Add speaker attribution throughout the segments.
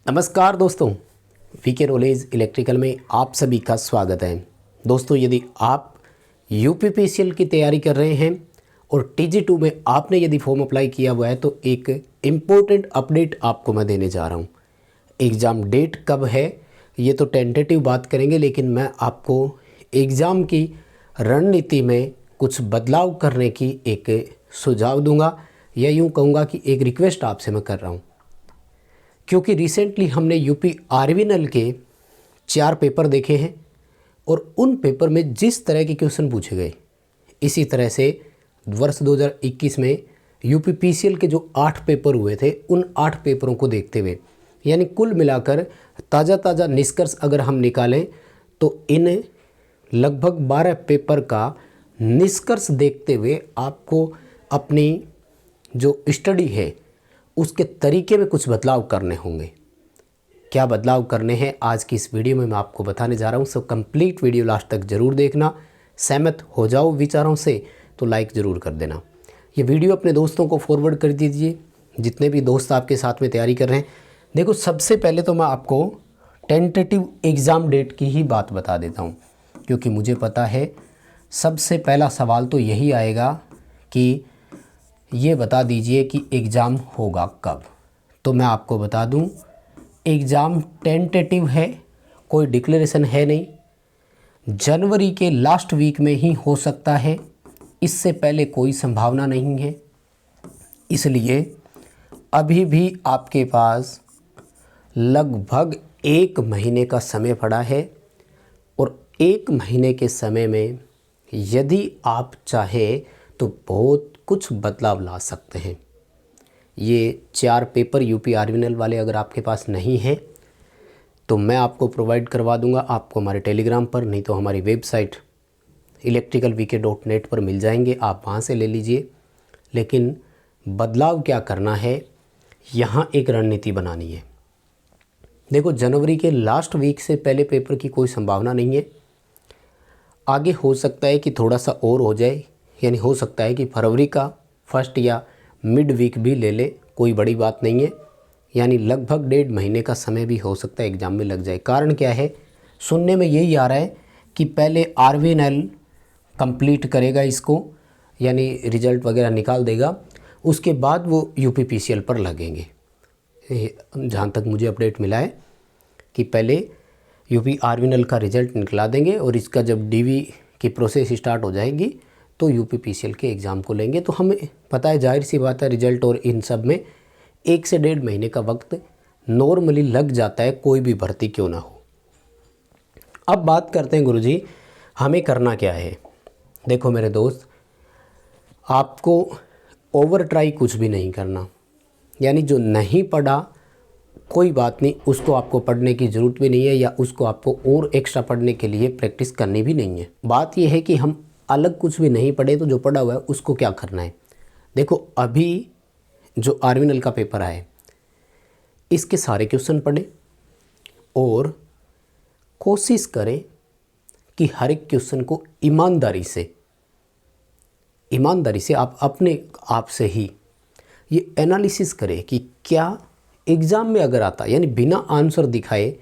Speaker 1: नमस्कार दोस्तों, VK knowledge electrical में आप सभी का स्वागत है। दोस्तों, यदि आप यूपीपीसीएल की तैयारी कर रहे हैं और टीजी2 में आपने यदि फॉर्म अप्लाई किया हुआ है तो एक इम्पोर्टेंट अपडेट आपको मैं देने जा रहा हूं। एग्ज़ाम डेट कब है ये तो टेंटेटिव बात करेंगे, लेकिन मैं आपको एग्ज़ाम की रणनीति में कुछ बदलाव करने की एक सुझाव दूंगा, या यूँ कहूँगा कि एक रिक्वेस्ट आपसे मैं कर रहा हूँ। क्योंकि रिसेंटली हमने यूपी आरवीएनएल के 4 पेपर देखे हैं और उन पेपर में जिस तरह के क्वेश्चन पूछे गए, इसी तरह से वर्ष 2021 में यूपीपीसीएल के जो 8 पेपर हुए थे, उन 8 पेपरों को देखते हुए, यानी कुल मिलाकर ताज़ा निष्कर्ष अगर हम निकालें तो इन लगभग 12 पेपर का निष्कर्ष देखते हुए आपको अपनी जो स्टडी है उसके तरीके में कुछ बदलाव करने होंगे। क्या बदलाव करने हैं आज की इस वीडियो में मैं आपको बताने जा रहा हूं। सो कंप्लीट वीडियो लास्ट तक ज़रूर देखना। सहमत हो जाओ विचारों से तो लाइक ज़रूर कर देना। ये वीडियो अपने दोस्तों को फॉरवर्ड कर दीजिए, जितने भी दोस्त आपके साथ में तैयारी कर रहे हैं। देखो, सबसे पहले तो मैं आपको टेंटेटिव एग्ज़ाम डेट की ही बात बता देता हूँ, क्योंकि मुझे पता है सबसे पहला सवाल तो यही आएगा कि ये बता दीजिए कि एग्ज़ाम होगा कब। तो मैं आपको बता दूं, एग्ज़ाम टेंटेटिव है, कोई डिक्लेरेशन है नहीं। जनवरी के लास्ट वीक में ही हो सकता है, इससे पहले कोई संभावना नहीं है। इसलिए अभी भी आपके पास लगभग 1 महीने का समय पड़ा है और 1 महीने के समय में यदि आप चाहें तो बहुत कुछ बदलाव ला सकते हैं। ये 4 पेपर यूपी आरवीएनएल वाले अगर आपके पास नहीं है तो मैं आपको प्रोवाइड करवा दूंगा, आपको हमारे टेलीग्राम पर, नहीं तो हमारी वेबसाइट electricalvk.net पर मिल जाएंगे, आप वहाँ से ले लीजिए। लेकिन बदलाव क्या करना है, यहाँ एक रणनीति बनानी है। देखो, जनवरी के लास्ट वीक से पहले पेपर की कोई संभावना नहीं है। आगे हो सकता है कि थोड़ा सा और हो जाए, यानी हो सकता है कि फरवरी का फर्स्ट या मिड वीक भी ले ले, कोई बड़ी बात नहीं है। यानी लगभग 1.5 महीने का समय भी हो सकता है एग्ज़ाम में लग जाए। कारण क्या है, सुनने में यही आ रहा है कि पहले आरवीएनएल कंप्लीट करेगा इसको, यानी रिजल्ट वगैरह निकाल देगा, उसके बाद वो यूपीपीसीएल पर लगेंगे। जहाँ तक मुझे अपडेट मिला है कि पहले यूपी आरवीएनएल का रिज़ल्ट निकला देंगे और इसका जब डीवी की प्रोसेस स्टार्ट हो जाएगी तो यूपीपीसीएल के एग्ज़ाम को लेंगे। तो हमें पता है, जाहिर सी बात है, रिजल्ट और इन सब में 1 से 1.5 महीने का वक्त नॉर्मली लग जाता है, कोई भी भर्ती क्यों ना हो। अब बात करते हैं गुरुजी, हमें करना क्या है। देखो मेरे दोस्त, आपको ओवर ट्राई कुछ भी नहीं करना, यानी जो नहीं पढ़ा कोई बात नहीं, उसको आपको पढ़ने की ज़रूरत भी नहीं है, या उसको आपको और एक्स्ट्रा पढ़ने के लिए प्रैक्टिस करनी भी नहीं है। बात यह है कि हम अलग कुछ भी नहीं पढ़े तो जो पढ़ा हुआ है उसको क्या करना है। देखो, अभी जो आरवीएनएल का पेपर आए, इसके सारे क्वेश्चन पढ़ें और कोशिश करें कि हर एक क्वेश्चन को ईमानदारी से आप अपने आप से ही ये एनालिसिस करें कि क्या एग्ज़ाम में अगर आता, यानी बिना आंसर दिखाए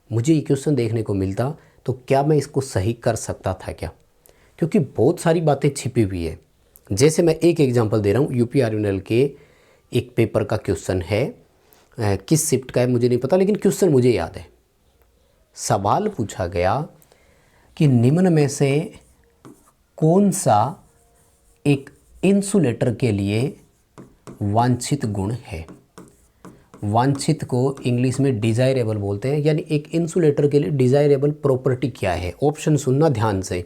Speaker 1: मुझे ये क्वेश्चन देखने को मिलता तो क्या मैं इसको सही कर सकता था क्या। क्योंकि बहुत सारी बातें छिपी हुई है। जैसे मैं एक एग्जांपल दे रहा हूँ, यूपी आरवीएनएल के एक पेपर का क्वेश्चन है, किस शिफ्ट का है मुझे नहीं पता, लेकिन क्वेश्चन मुझे याद है। सवाल पूछा गया कि निम्न में से कौन सा एक इंसुलेटर के लिए वांछित गुण है। वांछित को इंग्लिश में डिज़ायरेबल बोलते हैं, यानी एक इंसुलेटर के लिए डिज़ायरेबल प्रॉपर्टी क्या है। ऑप्शन सुनना ध्यान से।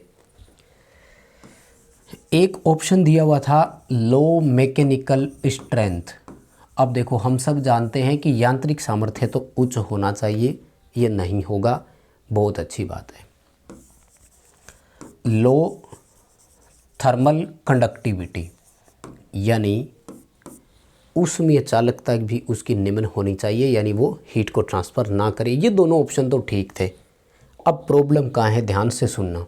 Speaker 1: एक ऑप्शन दिया हुआ था लो मैकेनिकल स्ट्रेंथ। अब देखो, हम सब जानते हैं कि यांत्रिक सामर्थ्य तो उच्च होना चाहिए, ये नहीं होगा, बहुत अच्छी बात है। लो थर्मल कंडक्टिविटी, यानी ऊष्मीय चालकता भी उसकी निम्न होनी चाहिए, यानी वो हीट को ट्रांसफ़र ना करे। ये दोनों ऑप्शन तो ठीक थे। अब प्रॉब्लम कहाँ है, ध्यान से सुनना।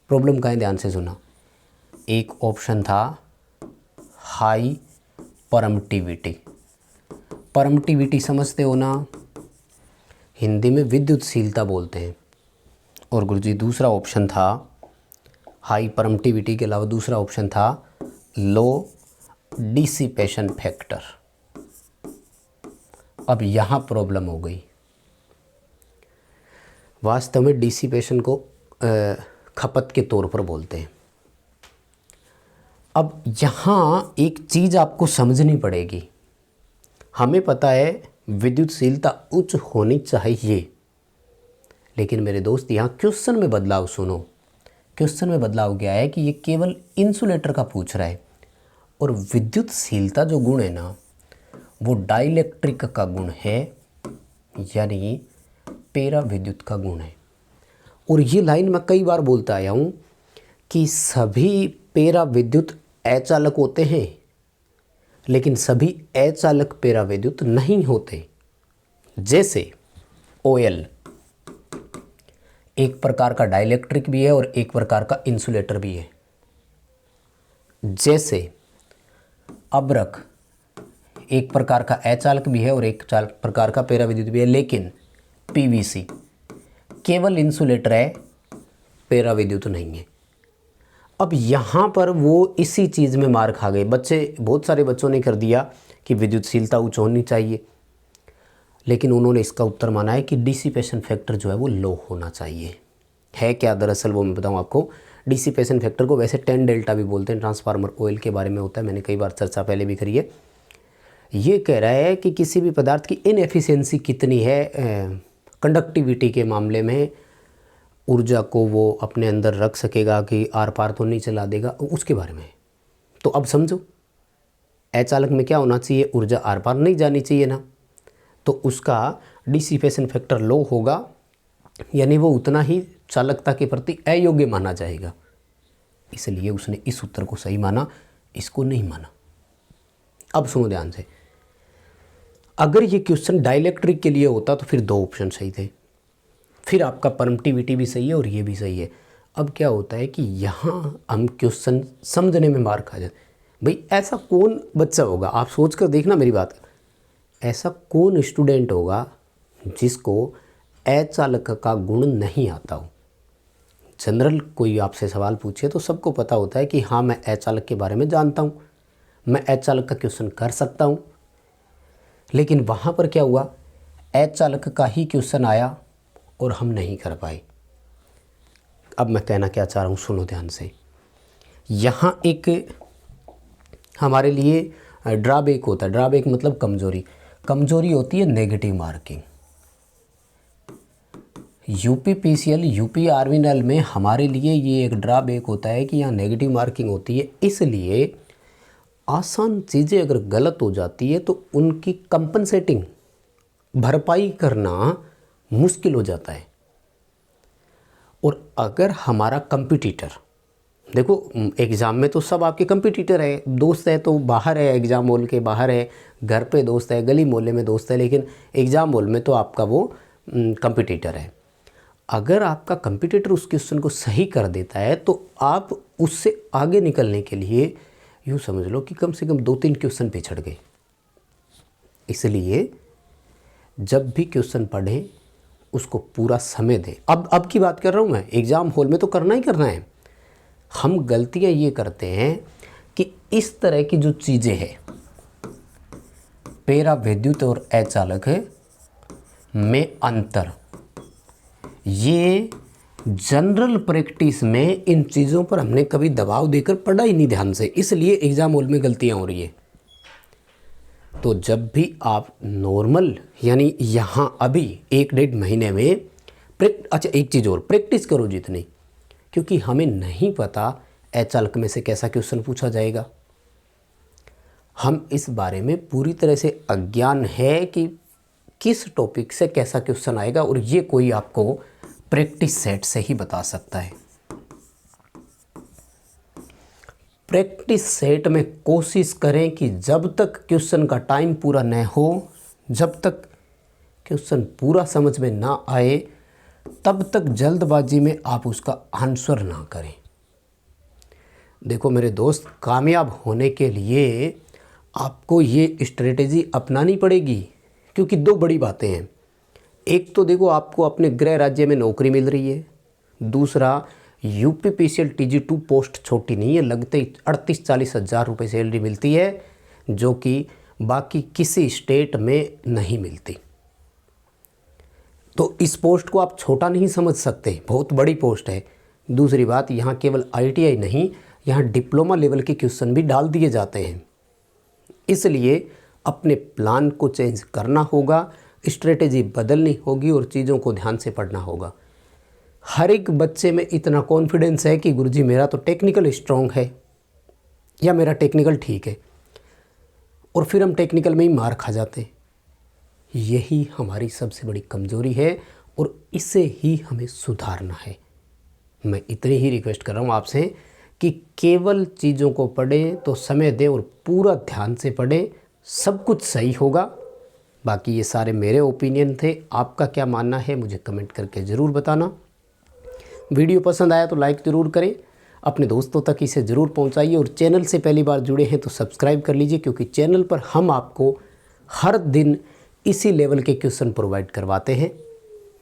Speaker 1: प्रॉब्लम कहाँ है, ध्यान से सुनना। एक ऑप्शन था हाई परमिटिविटी। परमिटिविटी समझते हो ना, हिंदी में विद्युतशीलता बोलते हैं। और गुरुजी दूसरा ऑप्शन था हाई परमिटिविटी के अलावा दूसरा ऑप्शन था लो डिसिपेशन फैक्टर। अब यहाँ प्रॉब्लम हो गई। वास्तव में डिसिपेशन को खपत के तौर पर बोलते हैं। अब यहाँ एक चीज़ आपको समझनी पड़ेगी। हमें पता है विद्युतशीलता उच्च होनी चाहिए, लेकिन मेरे दोस्त यहाँ क्वेश्चन में बदलाव सुनो। क्वेश्चन में बदलाव क्या है कि ये केवल इंसुलेटर का पूछ रहा है, और विद्युतशीलता जो गुण है ना वो डाइलेक्ट्रिक का गुण है, यानी पेरा विद्युत का गुण है। और ये लाइन मैं कई बार बोलता आया हूँ कि सभी पेरा विद्युत अचालक होते हैं, लेकिन सभी अचालक पेरा विद्युत नहीं होते। जैसे ऑयल एक प्रकार का डाइलेक्ट्रिक भी है और एक प्रकार का इंसुलेटर भी है। जैसे अब्रक एक प्रकार का अचालक भी है और एक प्रकार का पेरा विद्युत भी है, लेकिन पीवीसी केवल इंसुलेटर है, पेरा विद्युत नहीं है। अब यहाँ पर वो इसी चीज़ में मार खा गए। बहुत सारे बच्चों ने कर दिया कि विद्युतशीलता उच्च होनी चाहिए, लेकिन उन्होंने इसका उत्तर माना है कि डिसिपेशन फैक्टर जो है वो लो होना चाहिए। है क्या दरअसल वो मैं बताऊँ आपको। डिसिपेशन फैक्टर को वैसे 10 डेल्टा भी बोलते हैं, ट्रांसफार्मर ऑयल के बारे में होता है, मैंने कई बार चर्चा पहले भी करी है। ये कह रहा है कि किसी भी पदार्थ की इनएफिशिएंसी कितनी है कंडक्टिविटी के मामले में, ऊर्जा को वो अपने अंदर रख सकेगा कि आर पार तो नहीं चला देगा, उसके बारे में। तो अब समझो अचालक में क्या होना चाहिए, ऊर्जा आर पार नहीं जानी चाहिए ना, तो उसका डिसिपेशन फैक्टर लो होगा, यानी वो उतना ही चालकता के प्रति अयोग्य माना जाएगा। इसलिए उसने इस उत्तर को सही माना, इसको नहीं माना। अब सुनो ध्यान से, अगर ये क्वेश्चन डाइलेक्ट्रिक के लिए होता तो फिर 2 ऑप्शन सही थे, फिर आपका परमिटिविटी भी सही है और ये भी सही है। अब क्या होता है कि यहाँ हम क्वेश्चन समझने में मार खा जाते। भाई ऐसा कौन बच्चा होगा, आप सोच कर देखना मेरी बात, ऐसा कौन स्टूडेंट होगा जिसको अचालक का गुण नहीं आता हो। जनरल कोई आपसे सवाल पूछे तो सबको पता होता है कि हाँ मैं अचालक के बारे में जानता हूँ, मैं अचालक का क्वेश्चन कर सकता हूँ। लेकिन वहाँ पर क्या हुआ, अचालक का ही क्वेश्चन आया और हम नहीं कर पाए। अब मैं कहना क्या चाह रहा हूँ सुनो ध्यान से। यहाँ एक हमारे लिए ड्रॉबैक होता है। ड्रॉबैक मतलब कमजोरी होती है नेगेटिव मार्किंग। यूपीपीसीएल यूपी आर्मिनल में हमारे लिए ये एक ड्रॉबैक होता है कि यहाँ नेगेटिव मार्किंग होती है, इसलिए आसान चीज़ें अगर गलत हो जाती है तो उनकी कंपनसेटिंग भरपाई करना मुश्किल हो जाता है। और अगर हमारा कंपटीटर, देखो एग्ज़ाम में तो सब आपके कंपटीटर है, दोस्त है तो बाहर है, एग्ज़ाम हॉल के बाहर है, घर पे दोस्त है, गली मोहल्ले में दोस्त है, लेकिन एग्ज़ाम हॉल में तो आपका वो कंपटीटर है। अगर आपका कंपटीटर उस क्वेश्चन को सही कर देता है तो आप उससे आगे निकलने के लिए यूँ समझ लो कि कम से कम 2-3 क्वेश्चन पिछड़ गए। इसलिए जब भी क्वेश्चन पढ़ें उसको पूरा समय दें। अब की बात कर रहा हूँ मैं, एग्ज़ाम हॉल में तो करना ही करना है। हम गलतियाँ ये करते हैं कि इस तरह की जो चीज़ें हैं, पेरा विद्युत और अचालक में अंतर, ये जनरल प्रैक्टिस में इन चीज़ों पर हमने कभी दबाव देकर पढ़ा ही नहीं ध्यान से, इसलिए एग्ज़ाम हॉल में गलतियाँ हो रही है। तो जब भी आप नॉर्मल यानी यहाँ अभी 1-1.5 महीने में अच्छा एक चीज़ और, प्रैक्टिस करो जितनी, क्योंकि हमें नहीं पता अचालक में से कैसा क्वेश्चन पूछा जाएगा। हम इस बारे में पूरी तरह से अज्ञान है कि किस टॉपिक से कैसा क्वेश्चन आएगा, और ये कोई आपको प्रैक्टिस सेट से ही बता सकता है। प्रैक्टिस सेट में कोशिश करें कि जब तक क्वेश्चन का टाइम पूरा न हो, जब तक क्वेश्चन पूरा समझ में ना आए, तब तक जल्दबाजी में आप उसका आंसर ना करें। देखो मेरे दोस्त, कामयाब होने के लिए आपको ये स्ट्रेटेजी अपनानी पड़ेगी, क्योंकि 2 बड़ी बातें हैं। एक तो देखो आपको अपने गृह राज्य में नौकरी मिल रही है, दूसरा यूपीपीसीएल TG2 पोस्ट छोटी नहीं है, लगते ही 38-40 हज़ार रुपये सैलरी मिलती है, जो कि बाकी किसी स्टेट में नहीं मिलती। तो इस पोस्ट को आप छोटा नहीं समझ सकते, बहुत बड़ी पोस्ट है। दूसरी बात, यहाँ केवल ITI नहीं, यहाँ डिप्लोमा लेवल के क्वेश्चन भी डाल दिए जाते हैं। इसलिए अपने प्लान को चेंज करना होगा, स्ट्रेटेजी बदलनी होगी और चीज़ों को ध्यान से पढ़ना होगा। हर एक बच्चे में इतना कॉन्फिडेंस है कि गुरुजी मेरा तो टेक्निकल स्ट्रॉन्ग है या मेरा टेक्निकल ठीक है, और फिर हम टेक्निकल में ही मार खा जाते। यही हमारी सबसे बड़ी कमज़ोरी है और इसे ही हमें सुधारना है। मैं इतनी ही रिक्वेस्ट कर रहा हूँ आपसे कि केवल चीज़ों को पढ़ें तो समय दें और पूरा ध्यान से पढ़ें, सब कुछ सही होगा। बाकी ये सारे मेरे ओपिनियन थे, आपका क्या मानना है मुझे कमेंट करके ज़रूर बताना। वीडियो पसंद आया तो लाइक ज़रूर करें, अपने दोस्तों तक इसे ज़रूर पहुंचाइए, और चैनल से पहली बार जुड़े हैं तो सब्सक्राइब कर लीजिए, क्योंकि चैनल पर हम आपको हर दिन इसी लेवल के क्वेश्चन प्रोवाइड करवाते हैं।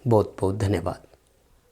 Speaker 1: बहुत बहुत धन्यवाद।